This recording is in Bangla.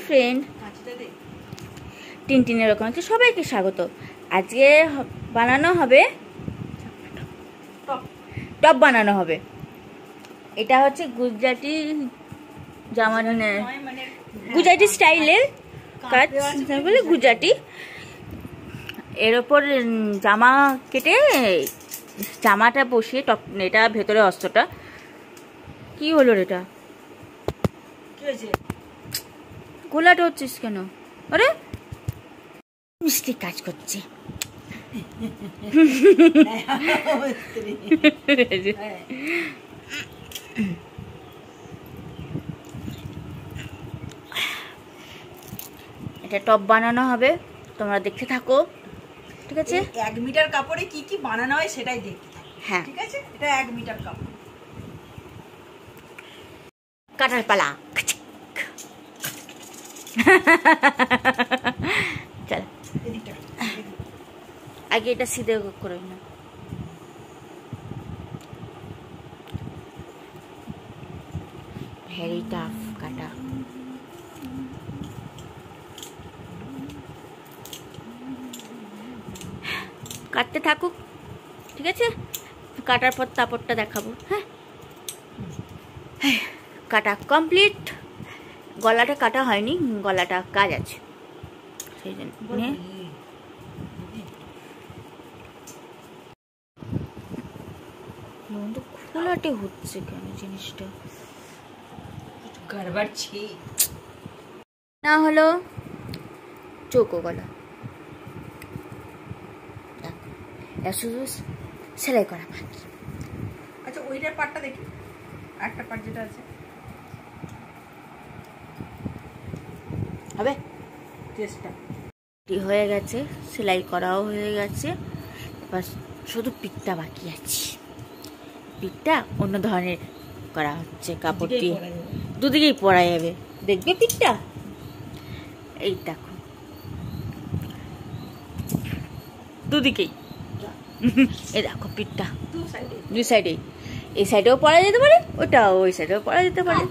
ফ্রেন্ড, টিনটিনের ওরকম আছে, সবাইকে স্বাগত। আজকে বানানো হবে টপ বানানো হবে। এটা হচ্ছে গুজরাটি জামা, গুজরাটি স্টাইলের কাজ বলে গুজরাটি। এর ওপর জামা কেটে জামাটা বসিয়ে টপ, এটা ভেতরে অস্ত্রটা কি হলো? এটা গোলাটা হচ্ছিস কেন? আরে মিষ্টি কাজ করছে। এটা টপ বানানো হবে, তোমরা দেখতে থাকো, ঠিক আছে? 1 মিটার কাপড়ে কি কি বানানো হয় সেটাই দেখতে থাকো। হ্যাঁ, ঠিক আছে। এটা 1 মিটার কাপড়। কাটার পালা। চল আগে এটা সিধে করে না। ভেরি টাফ কাটা। কাটতে থাকুক, ঠিক আছে? কাটার পর তারপরটা দেখাবো। হ্যাঁ, কাটা কমপ্লিট। গলাটা কাটা হয়নি, গলাটা কাজ আছে, সেই জন্য খোলাটে হচ্ছে কেন জিনিসটা? না হলো চৌকো গলা, শুধু সেলাই করা বাকি। আচ্ছা, ওইটার পাটটা দেখি, একটা পাট যেটা আছে হবে। চেষ্টা হয়ে গেছে, সেলাই করাও হয়ে গেছে, এবার শুধু পিঠটা বাকি আছে। পিঠটা অন্য ধরনের করা হচ্ছে, কাপড় দিয়ে দুদিকেই পরা যাবে। দেখবে পিঠটা? এই দেখো, দুদিকেই। এই দেখো পিঠটা দুই সাইডে, এই সাইডেও পরা যেতে পারে, ওটা ওই সাইডেও পরা যেতে পারে।